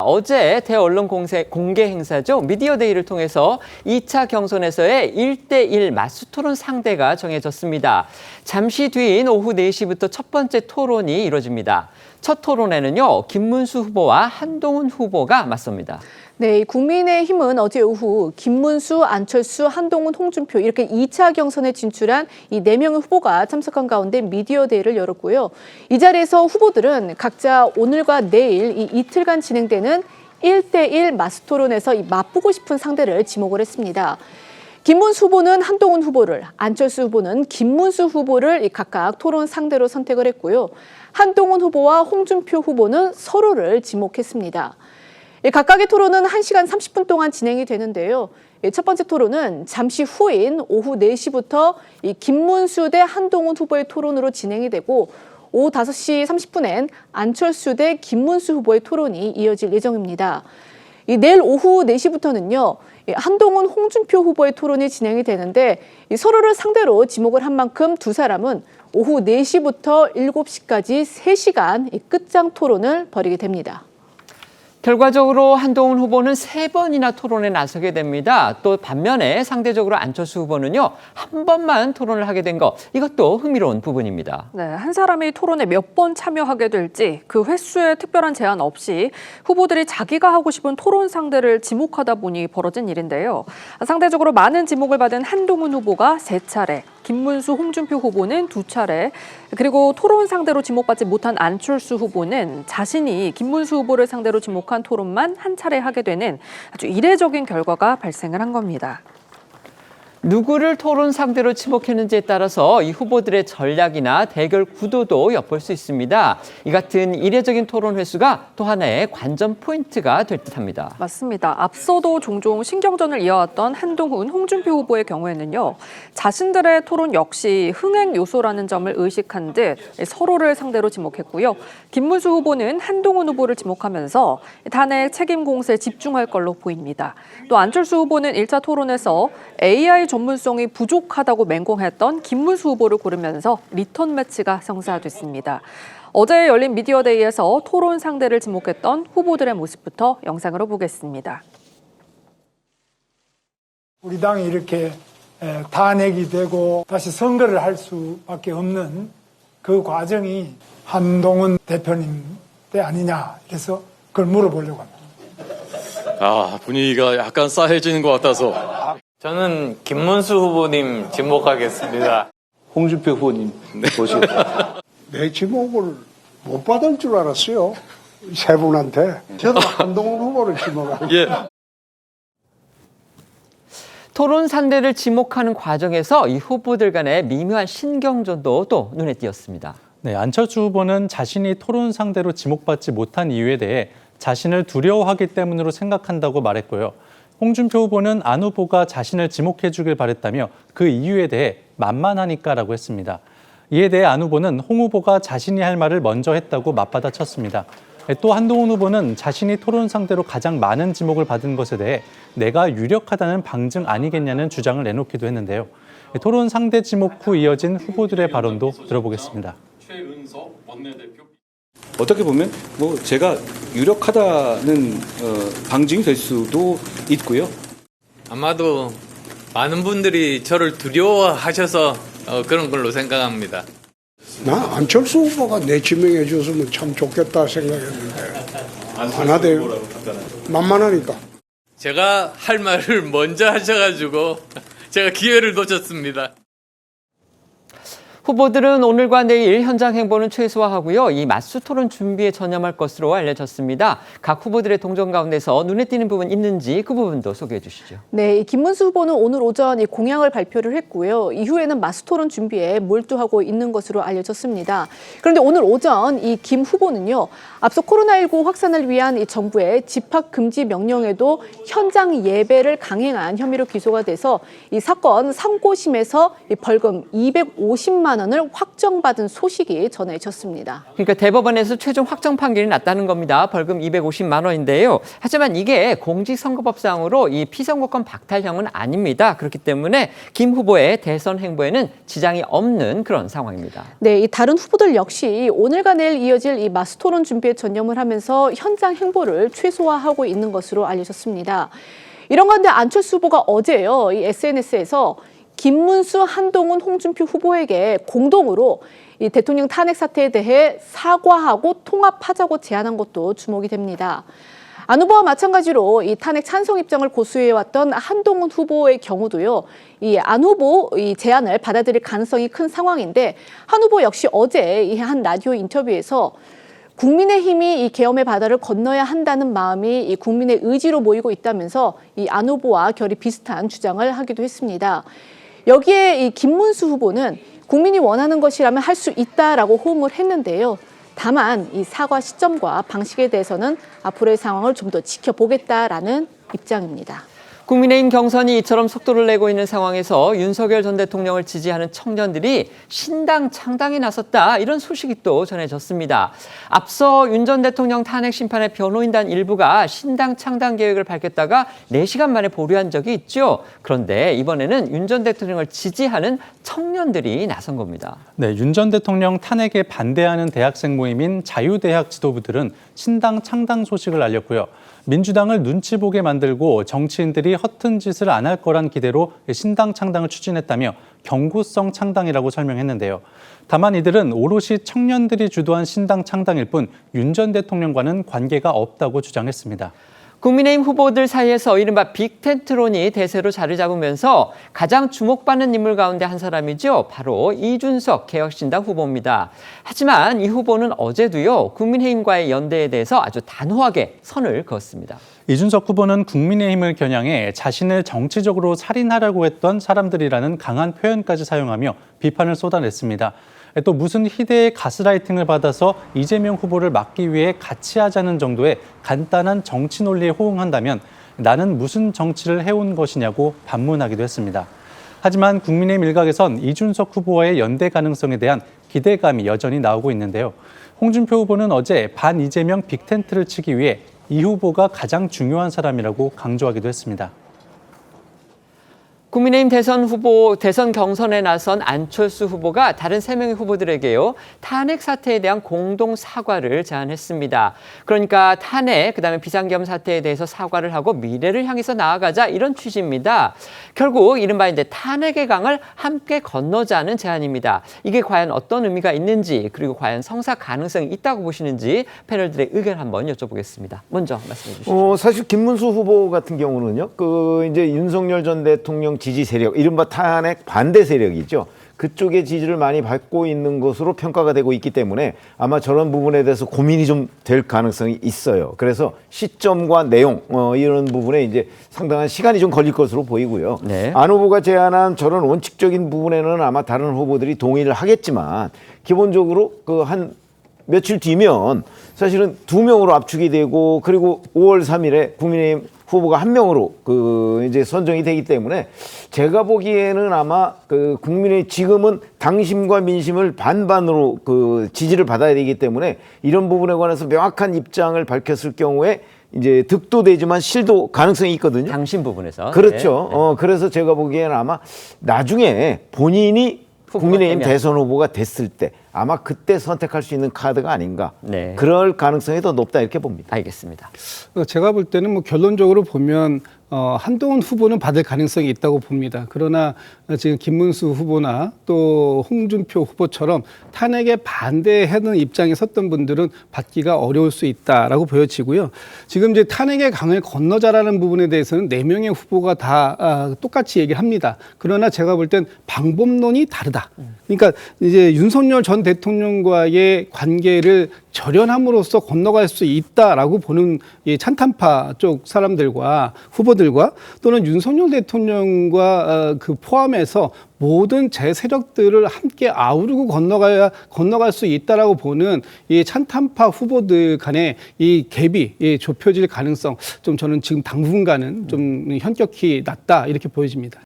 어제 대언론 공개 행사죠. 미디어데이를 통해서 2차 경선에서의 1대1 맞수토론 상대가 정해졌습니다. 잠시 뒤인 오후 4시부터 첫 번째 토론이 이뤄집니다. 첫 토론에는요, 김문수 후보와 한동훈 후보가 맞섭니다. 네, 국민의힘은 어제 오후 김문수, 안철수, 한동훈, 홍준표 이렇게 2차 경선에 진출한 이 4명의 후보가 참석한 가운데 미디어데이를 열었고요. 이 자리에서 후보들은 각자 오늘과 내일 이 이틀간 진행되는 1대1 맞수토론에서 맞보고 싶은 상대를 지목을 했습니다. 김문수 후보는 한동훈 후보를, 안철수 후보는 김문수 후보를 각각 토론 상대로 선택을 했고요. 한동훈 후보와 홍준표 후보는 서로를 지목했습니다. 각각의 토론은 1시간 30분 동안 진행이 되는데요. 첫 번째 토론은 잠시 후인 오후 4시부터 김문수 대 한동훈 후보의 토론으로 진행이 되고 오후 5시 30분엔 안철수 대 김문수 후보의 토론이 이어질 예정입니다. 내일 오후 4시부터는요. 한동훈, 홍준표 후보의 토론이 진행이 되는데 서로를 상대로 지목을 한 만큼 두 사람은 오후 4시부터 7시까지 3시간 끝장 토론을 벌이게 됩니다. 결과적으로 한동훈 후보는 3번이나 토론에 나서게 됩니다. 또 반면에 상대적으로 안철수 후보는요, 한 번만 토론을 하게 된 거, 이것도 흥미로운 부분입니다. 네, 한 사람이 토론에 몇 번 참여하게 될지 그 횟수에 특별한 제한 없이 후보들이 자기가 하고 싶은 토론 상대를 지목하다 보니 벌어진 일인데요. 상대적으로 많은 지목을 받은 한동훈 후보가 3차례, 김문수, 홍준표 후보는 2차례, 그리고 토론 상대로 지목받지 못한 안철수 후보는 자신이 김문수 후보를 상대로 지목한 토론만 한 차례 하게 되는 아주 이례적인 결과가 발생을 한 겁니다. 누구를 토론 상대로 지목했는지에 따라서 이 후보들의 전략이나 대결 구도도 엿볼 수 있습니다. 이 같은 이례적인 토론 횟수가 또 하나의 관전 포인트가 될 듯합니다. 맞습니다. 앞서도 종종 신경전을 이어왔던 한동훈, 홍준표 후보의 경우에는요. 자신들의 토론 역시 흥행 요소라는 점을 의식한 듯 서로를 상대로 지목했고요. 김문수 후보는 한동훈 후보를 지목하면서 탄핵 책임 공세에 집중할 걸로 보입니다. 또 안철수 후보는 1차 토론에서 AI 전문성이 부족하다고 맹공했던 김문수 후보를 고르면서 리턴 매치가 성사됐습니다. 어제 열린 미디어데이에서 토론 상대를 지목했던 후보들의 모습부터 영상으로 보겠습니다. 우리 당이 이렇게 탄핵이 되고 다시 선거를 할 수밖에 없는 그 과정이 한동훈 대표님 때 아니냐 그래서 그걸 물어보려고 합니다. 분위기가 약간 싸해지는 것 같아서. 저는 김문수 후보님 지목하겠습니다. 홍준표 후보님 보시고. 내 지목을 못 받을 줄 알았어요. 세 분한테. 저도 한동훈 후보를 지목하고. 예. 토론 상대를 지목하는 과정에서 이 후보들 간의 미묘한 신경전도 또 눈에 띄었습니다. 네, 안철수 후보는 자신이 토론 상대로 지목받지 못한 이유에 대해 자신을 두려워하기 때문으로 생각한다고 말했고요. 홍준표 후보는 안 후보가 자신을 지목해 주길 바랬다며 그 이유에 대해 만만하니까라고 했습니다. 이에 대해 안 후보는 홍 후보가 자신이 할 말을 먼저 했다고 맞받아쳤습니다. 또 한동훈 후보는 자신이 토론 상대로 가장 많은 지목을 받은 것에 대해 내가 유력하다는 방증 아니겠냐는 주장을 내놓기도 했는데요. 토론 상대 지목 후 이어진 후보들의 발언도 들어보겠습니다. 최은석 원내대표. 어떻게 보면 제가 유력하다는 방증이 될 수도 있고요. 아마도 많은 분들이 저를 두려워하셔서 그런 걸로 생각합니다. 나 안철수 후보가 내 지명해 줬으면 참 좋겠다 생각했는데 안 하대요. 만만하니까. 제가 할 말을 먼저 하셔가지고 제가 기회를 놓쳤습니다. 후보들은 오늘과 내일 현장 행보는 최소화하고요. 이 맞수 토론 준비에 전념할 것으로 알려졌습니다. 각 후보들의 동정 가운데서 눈에 띄는 부분 있는지 그 부분도 소개해 주시죠. 네, 김문수 후보는 오늘 오전 공약을 발표를 했고요. 이후에는 맞수 토론 준비에 몰두하고 있는 것으로 알려졌습니다. 그런데 오늘 오전 이 김 후보는요. 앞서 코로나19 확산을 위한 이 정부의 집합 금지 명령에도 현장 예배를 강행한 혐의로 기소가 돼서 이 사건 상고심에서 벌금 250만 200만 원을 확정받은 소식이 전해졌습니다. 그러니까 대법원에서 최종 확정 판결이 났다는 겁니다. 벌금 250만 원인데요. 하지만 이게 공직선거법상으로 이 피선거권 박탈형은 아닙니다. 그렇기 때문에 김 후보의 대선 행보에는 지장이 없는 그런 상황입니다. 네, 이 다른 후보들 역시 오늘과 내일 이어질 이 마스토론 준비에 전념을 하면서 현장 행보를 최소화하고 있는 것으로 알려졌습니다. 이런 가운데 안철수 후보가 어제요, 이 SNS에서 김문수, 한동훈, 홍준표 후보에게 공동으로 이 대통령 탄핵 사태에 대해 사과하고 통합하자고 제안한 것도 주목이 됩니다. 안 후보와 마찬가지로 이 탄핵 찬성 입장을 고수해왔던 한동훈 후보의 경우도요, 이 안 후보 이 제안을 받아들일 가능성이 큰 상황인데 한 후보 역시 어제 이 한 라디오 인터뷰에서 국민의힘이 이 계엄의 바다를 건너야 한다는 마음이 이 국민의 의지로 모이고 있다면서 이 안 후보와 결이 비슷한 주장을 하기도 했습니다. 여기에 이 김문수 후보는 국민이 원하는 것이라면 할 수 있다라고 호응을 했는데요. 다만 이 사과 시점과 방식에 대해서는 앞으로의 상황을 좀 더 지켜보겠다라는 입장입니다. 국민의힘 경선이 이처럼 속도를 내고 있는 상황에서 윤석열 전 대통령을 지지하는 청년들이 신당 창당에 나섰다, 이런 소식이 또 전해졌습니다. 앞서 윤 전 대통령 탄핵 심판의 변호인단 일부가 신당 창당 계획을 밝혔다가 4시간 만에 보류한 적이 있죠. 그런데 이번에는 윤 전 대통령을 지지하는 청년들이 나선 겁니다. 네, 윤 전 대통령 탄핵에 반대하는 대학생 모임인 자유대학 지도부들은 신당 창당 소식을 알렸고요. 민주당을 눈치 보게 만들고 정치인들이 허튼 짓을 안 할 거란 기대로 신당 창당을 추진했다며 경고성 창당이라고 설명했는데요. 다만 이들은 오롯이 청년들이 주도한 신당 창당일 뿐 윤 전 대통령과는 관계가 없다고 주장했습니다. 국민의힘 후보들 사이에서 이른바 빅텐트론이 대세로 자리 잡으면서 가장 주목받는 인물 가운데 한 사람이죠. 바로 이준석 개혁신당 후보입니다. 하지만 이 후보는 어제도요, 국민의힘과의 연대에 대해서 아주 단호하게 선을 그었습니다. 이준석 후보는 국민의힘을 겨냥해 자신을 정치적으로 살인하려고 했던 사람들이라는 강한 표현까지 사용하며 비판을 쏟아냈습니다. 또 무슨 희대의 가스라이팅을 받아서 이재명 후보를 막기 위해 같이 하자는 정도의 간단한 정치 논리에 호응한다면 나는 무슨 정치를 해온 것이냐고 반문하기도 했습니다. 하지만 국민의힘 일각에선 이준석 후보와의 연대 가능성에 대한 기대감이 여전히 나오고 있는데요. 홍준표 후보는 어제 반 이재명 빅텐트를 치기 위해 이 후보가 가장 중요한 사람이라고 강조하기도 했습니다. 국민의힘 대선 경선에 나선 안철수 후보가 다른 3명의 후보들에게요, 탄핵 사태에 대한 공동 사과를 제안했습니다. 그러니까 탄핵, 그다음에 비상계엄 사태에 대해서 사과를 하고 미래를 향해서 나아가자, 이런 취지입니다. 결국 이른바 이제 탄핵의 강을 함께 건너자는 제안입니다. 이게 과연 어떤 의미가 있는지, 그리고 과연 성사 가능성이 있다고 보시는지 패널들의 의견 한번 여쭤보겠습니다. 먼저 말씀해 주시죠. 사실 김문수 후보 같은 경우는요, 이제 윤석열 전 대통령 지지 세력, 이른바 탄핵 반대 세력이죠. 그쪽의 지지를 많이 받고 있는 것으로 평가가 되고 있기 때문에 아마 저런 부분에 대해서 고민이 좀 될 가능성이 있어요. 그래서 시점과 내용, 이런 부분에 이제 상당한 시간이 좀 걸릴 것으로 보이고요. 네. 안 후보가 제안한 저런 원칙적인 부분에는 아마 다른 후보들이 동의를 하겠지만, 기본적으로 한 며칠 뒤면 사실은 2명으로 압축이 되고, 그리고 5월 3일에 국민의힘 후보가 1명으로 이제 선정이 되기 때문에 제가 보기에는 아마 국민의 지금은 당심과 민심을 반반으로 지지를 받아야 되기 때문에 이런 부분에 관해서 명확한 입장을 밝혔을 경우에 이제 득도 되지만 실도 가능성이 있거든요. 당심 부분에서. 그렇죠. 네. 그래서 제가 보기에는 아마 나중에 본인이 국민의힘 대선 후보가 됐을 때 아마 그때 선택할 수 있는 카드가 아닌가. 네. 그럴 가능성이 더 높다, 이렇게 봅니다. 알겠습니다. 제가 볼 때는 뭐 결론적으로 보면 한동훈 후보는 받을 가능성이 있다고 봅니다. 그러나 지금 김문수 후보나 또 홍준표 후보처럼 탄핵에 반대하는 입장에 섰던 분들은 받기가 어려울 수 있다라고 보여지고요. 지금 이제 탄핵의 강을 건너자라는 부분에 대해서는 4명의 후보가 다 똑같이 얘기를 합니다. 그러나 제가 볼 땐 방법론이 다르다. 그러니까 이제 윤석열 전 대통령과의 관계를 절연함으로써 건너갈 수 있다라고 보는 이 찬탄파 쪽 사람들과 후보들과, 또는 윤석열 대통령과 포함해서 모든 제 세력들을 함께 아우르고 건너갈 수 있다라고 보는 이 찬탄파 후보들 간의 이 갭이 좁혀질 가능성, 좀 저는 지금 당분간은 좀 현격히 낮다, 이렇게 보여집니다.